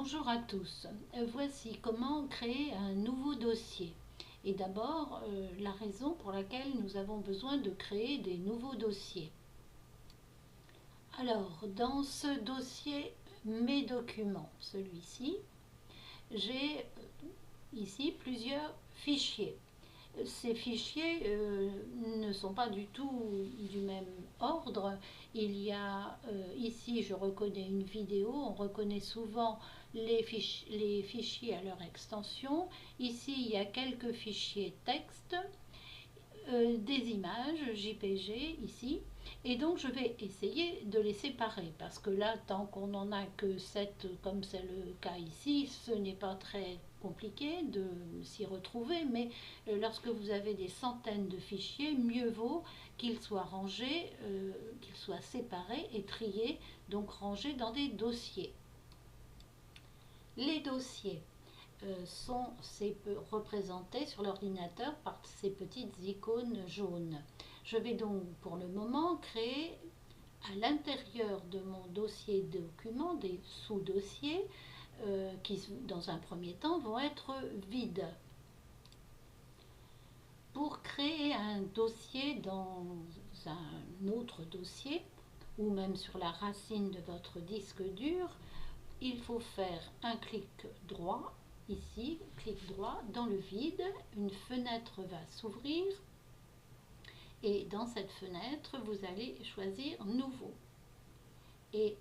Bonjour à tous. Voici comment créer un nouveau dossier. Et d'abord, la raison pour laquelle nous avons besoin de créer des nouveaux dossiers. Alors, dans ce dossier Mes documents, celui-ci, j'ai ici plusieurs fichiers. Ces fichiers ne sont pas du tout du même ordre. Il y a ici, je reconnais une vidéo, on reconnaît souvent les fichiers à leur extension. Ici, il y a quelques fichiers texte, des images JPG ici. Et donc, je vais essayer de les séparer parce que là, tant qu'on n'en a que 7, comme c'est le cas ici, ce n'est pas très compliqué de s'y retrouver, mais lorsque vous avez des centaines de fichiers, mieux vaut qu'ils soient rangés, qu'ils soient séparés et triés, donc rangés dans des dossiers. Les dossiers sont représentés sur l'ordinateur par ces petites icônes jaunes. Je vais donc pour le moment créer à l'intérieur de mon dossier document des sous-dossiers qui dans un premier temps vont être vides. Pour créer un dossier dans un autre dossier ou même sur la racine de votre disque dur, il faut faire un clic droit ici, clic droit dans le vide, une fenêtre va s'ouvrir et dans cette fenêtre vous allez choisir nouveau et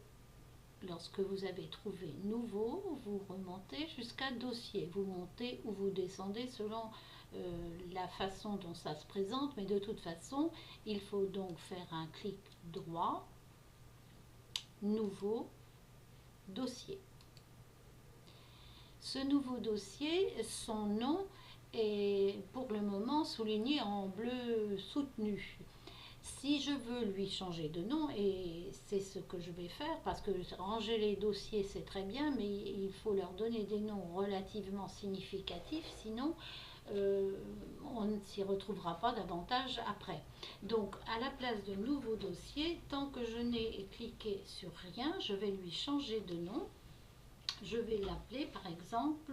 lorsque vous avez trouvé nouveau, vous remontez jusqu'à dossier, vous montez ou vous descendez selon la façon dont ça se présente, mais de toute façon il faut donc faire un clic droit, nouveau dossier. Ce nouveau dossier, son nom est pour le moment souligné en bleu soutenu. Si je veux lui changer de nom, et c'est ce que je vais faire, parce que ranger les dossiers c'est très bien, mais il faut leur donner des noms relativement significatifs, sinon on ne s'y retrouvera pas davantage après. Donc à la place de nouveau dossier, tant que je n'ai cliqué sur rien, je vais lui changer de nom. Je vais l'appeler par exemple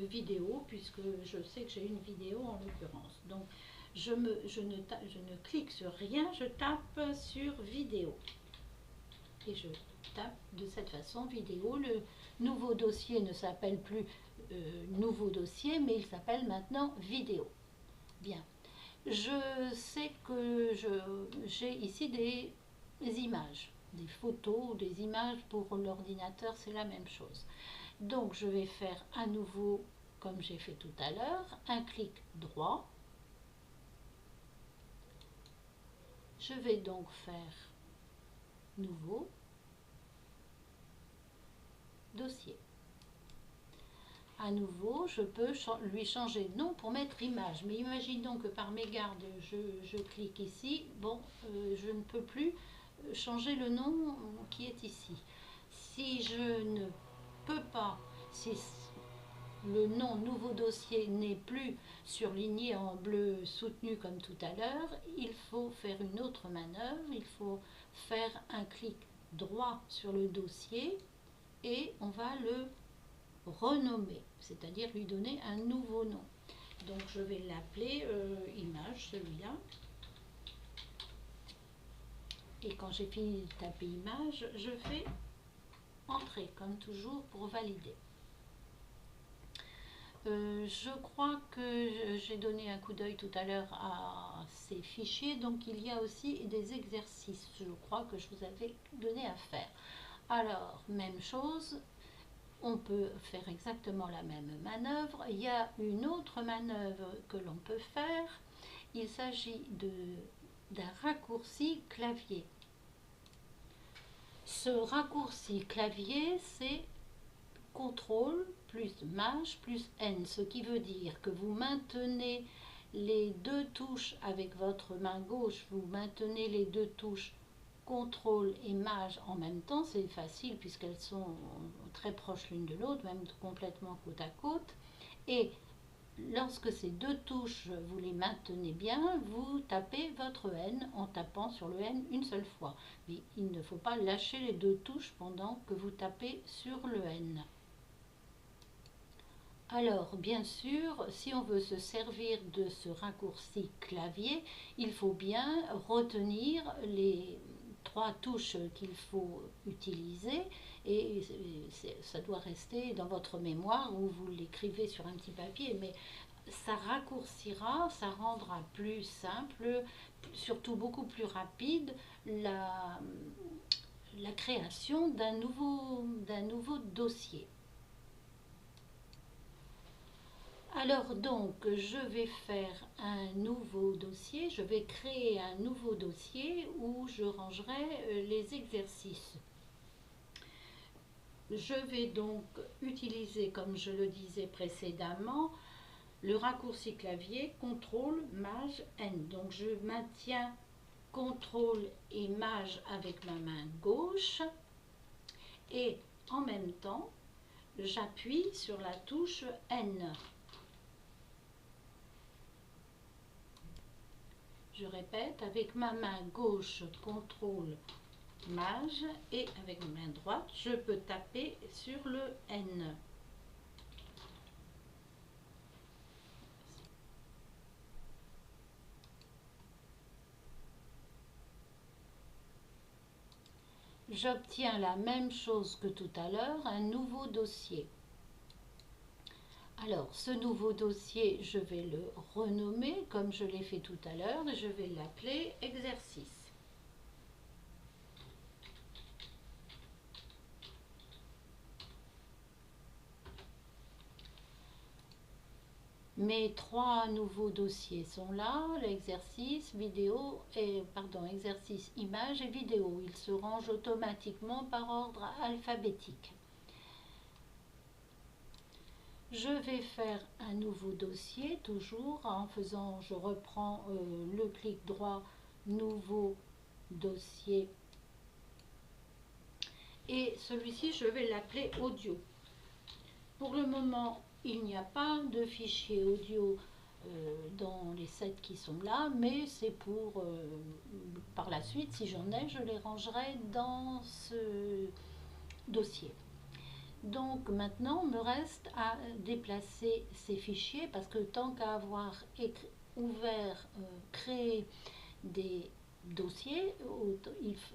vidéo, puisque je sais que j'ai une vidéo en l'occurrence. Donc je ne clique sur rien, je tape sur vidéo. Et je tape de cette façon vidéo. Le nouveau dossier ne s'appelle plus nouveau dossier, mais il s'appelle maintenant vidéo. Bien. Je sais que j'ai ici des images, des photos, des images pour l'ordinateur, c'est la même chose. Donc je vais faire à nouveau, comme j'ai fait tout à l'heure, un clic droit. Je vais donc faire nouveau dossier. À nouveau, je peux lui changer de nom pour mettre image. Mais imaginons que par mégarde, je clique ici. Bon, je ne peux plus changer le nom qui est ici. Si je ne peux pas, si le nom nouveau dossier n'est plus surligné en bleu soutenu comme tout à l'heure, il faut faire une autre manœuvre. Il faut faire un clic droit sur le dossier et on va le renommer, c'est-à-dire lui donner un nouveau nom. Donc je vais l'appeler image, celui-là. Et quand j'ai fini de taper image, je fais entrer comme toujours pour valider. Je crois que j'ai donné un coup d'œil tout à l'heure à ces fichiers, donc il y a aussi des exercices, je crois que je vous avais donné à faire. Alors, même chose, on peut faire exactement la même manœuvre. Il y a une autre manœuvre que l'on peut faire, il s'agit d'un raccourci clavier. Ce raccourci clavier, c'est CTRL plus Maj plus N, ce qui veut dire que vous maintenez les deux touches avec votre main gauche, vous maintenez les deux touches CTRL et Maj en même temps, c'est facile puisqu'elles sont très proches l'une de l'autre, même complètement côte à côte. Et lorsque ces deux touches, vous les maintenez bien, vous tapez votre N en tapant sur le N une seule fois. Mais il ne faut pas lâcher les deux touches pendant que vous tapez sur le N. Alors, bien sûr, si on veut se servir de ce raccourci clavier, il faut bien retenir les trois touches qu'il faut utiliser et ça doit rester dans votre mémoire ou vous l'écrivez sur un petit papier, mais ça raccourcira, ça rendra plus simple, surtout beaucoup plus rapide la création d'un nouveau dossier. Alors donc, je vais faire un nouveau dossier, je vais créer un nouveau dossier où je rangerai les exercices. Je vais donc utiliser, comme je le disais précédemment, le raccourci clavier CTRL MAJ N. Donc je maintiens CTRL et MAJ avec ma main gauche et en même temps j'appuie sur la touche N. Je répète, avec ma main gauche, CTRL, MAJ, et avec ma main droite, je peux taper sur le N. J'obtiens la même chose que tout à l'heure, un nouveau dossier. Alors, ce nouveau dossier, je vais le renommer comme je l'ai fait tout à l'heure et je vais l'appeler exercice. Mes trois nouveaux dossiers sont là, l'exercice, vidéo et exercice, image et vidéo. Ils se rangent automatiquement par ordre alphabétique. Je vais faire un nouveau dossier, toujours en faisant, je reprends le clic droit, nouveau dossier. Et celui-ci, je vais l'appeler audio. Pour le moment, il n'y a pas de fichier audio dans les 7 qui sont là, mais c'est pour, par la suite, si j'en ai, je les rangerai dans ce dossier. Donc maintenant, il me reste à déplacer ces fichiers parce que tant qu'à avoir ouvert, créé des dossiers,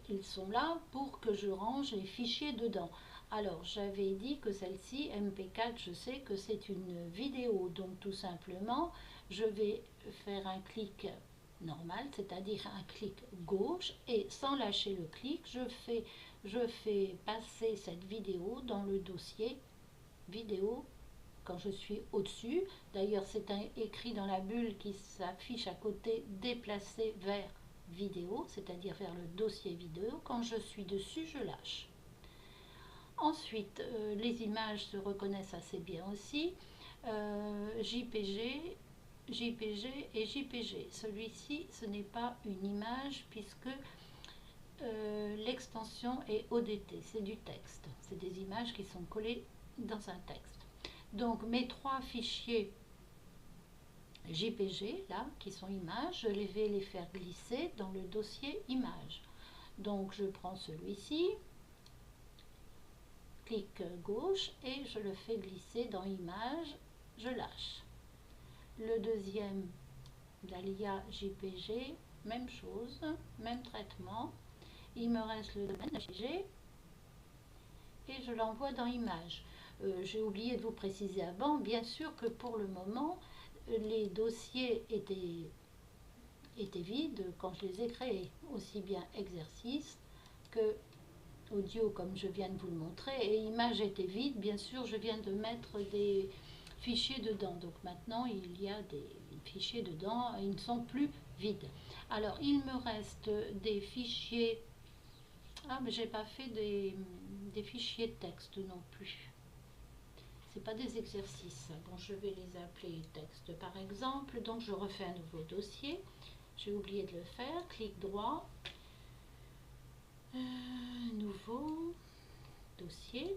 ils sont là pour que je range les fichiers dedans. Alors j'avais dit que celle-ci, MP4, je sais que c'est une vidéo, donc tout simplement, je vais faire un clic normal, c'est-à-dire un clic gauche et sans lâcher le clic, je fais passer cette vidéo dans le dossier vidéo quand je suis au-dessus. D'ailleurs, c'est écrit dans la bulle qui s'affiche à côté, déplacer vers vidéo, c'est-à-dire vers le dossier vidéo. Quand je suis dessus, je lâche. Ensuite, les images se reconnaissent assez bien aussi. JPG, JPG et JPG. Celui-ci, ce n'est pas une image puisque l'extension est ODT, c'est du texte. C'est des images qui sont collées dans un texte. Donc mes trois fichiers JPG, là, qui sont images, je vais les faire glisser dans le dossier images. Donc je prends celui-ci, clic gauche et je le fais glisser dans images, je lâche. Le deuxième, Dahlia JPG, même chose, même traitement. Il me reste le domaine JPG et je l'envoie dans images. J'ai oublié de vous préciser avant, bien sûr que pour le moment, les dossiers étaient vides quand je les ai créés, aussi bien exercice que audio comme je viens de vous le montrer, et images étaient vides, bien sûr je viens de mettre des fichiers dedans, donc maintenant il y a des fichiers dedans, ils ne sont plus vides. Alors il me reste des fichiers, ah mais j'ai pas fait des fichiers texte non plus. C'est pas des exercices. Bon, je vais les appeler texte par exemple. Donc je refais un nouveau dossier. J'ai oublié de le faire. Clic droit. Nouveau dossier.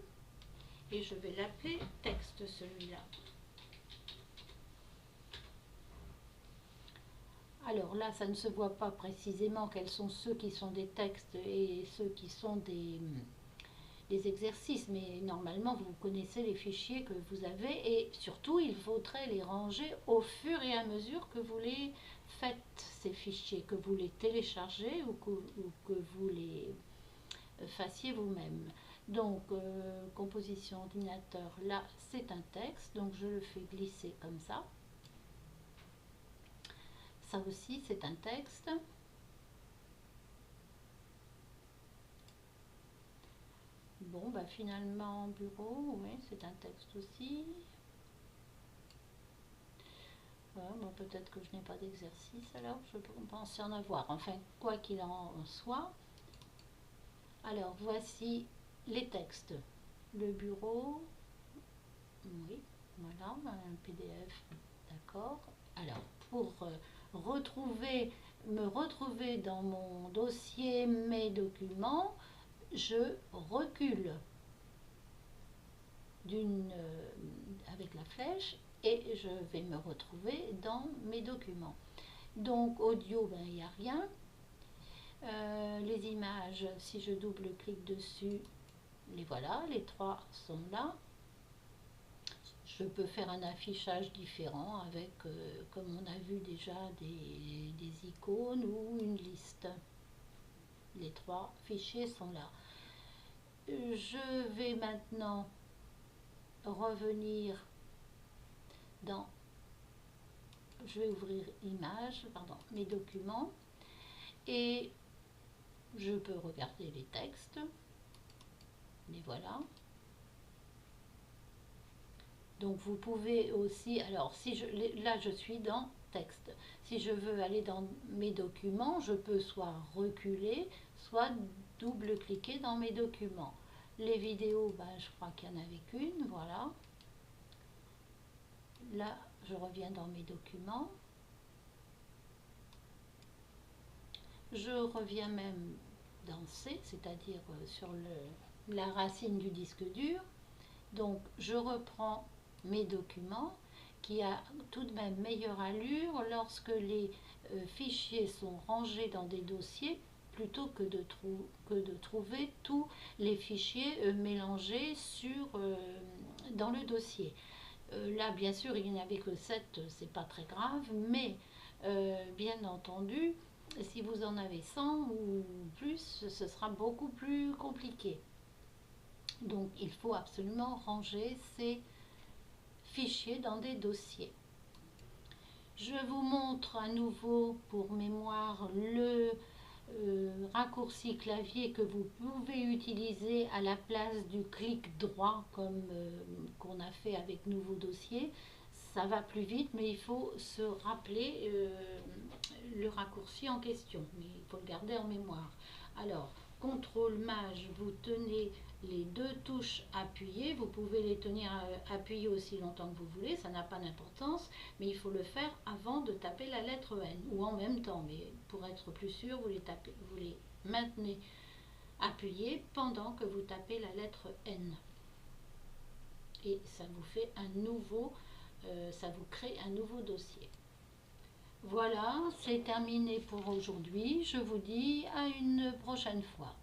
Et je vais l'appeler texte celui-là. Alors là, ça ne se voit pas précisément quels sont ceux qui sont des textes et ceux qui sont les exercices, mais normalement vous connaissez les fichiers que vous avez et surtout il faudrait les ranger au fur et à mesure que vous les faites, ces fichiers, que vous les téléchargez ou que vous les fassiez vous-même. Donc composition ordinateur, là c'est un texte, donc je le fais glisser comme ça. Ça aussi c'est un texte. Bon, bah finalement, bureau, oui, c'est un texte aussi. Voilà, bon, peut-être que je n'ai pas d'exercice alors, je pense en avoir. Enfin, quoi qu'il en soit. Alors, voici les textes. Le bureau, oui, voilà, un PDF, d'accord. Alors, pour me retrouver dans mon dossier, mes documents, je recule avec la flèche et je vais me retrouver dans mes documents. Donc audio, ben, il n'y a rien. Les images, si je double-clique dessus, les voilà, les trois sont là. Je peux faire un affichage différent avec, comme on a vu déjà, des icônes ou une liste. Les trois fichiers sont là. Je vais maintenant revenir dans, je vais ouvrir images, pardon, mes documents et je peux regarder les textes. Les voilà. Donc vous pouvez aussi, alors si là je suis dans texte. Si je veux aller dans mes documents, je peux soit reculer, soit double-cliquer dans mes documents. Les vidéos, ben, je crois qu'il n'y en avait qu'une, voilà. Là, je reviens dans mes documents. Je reviens même dans C, c'est-à-dire sur la racine du disque dur. Donc, je reprends mes documents qui a tout de même meilleure allure lorsque les fichiers sont rangés dans des dossiers plutôt que de trouver tous les fichiers mélangés dans le dossier. Là, bien sûr, il n'y en avait que 7, c'est pas très grave, mais bien entendu, si vous en avez 100 ou plus, ce sera beaucoup plus compliqué. Donc, il faut absolument ranger ces fichiers dans des dossiers. Je vous montre à nouveau pour mémoire le raccourci clavier que vous pouvez utiliser à la place du clic droit comme qu'on a fait avec nouveau dossier. Ça va plus vite, mais il faut se rappeler le raccourci en question, mais il faut le garder en mémoire. Alors, CTRL MAJ, vous tenez les deux touches appuyées, vous pouvez les tenir appuyées aussi longtemps que vous voulez, ça n'a pas d'importance, mais il faut le faire avant de taper la lettre N, ou en même temps, mais pour être plus sûr, vous les maintenez appuyées pendant que vous tapez la lettre N. Et ça vous fait ça vous crée un nouveau dossier. Voilà, c'est terminé pour aujourd'hui. Je vous dis à une prochaine fois.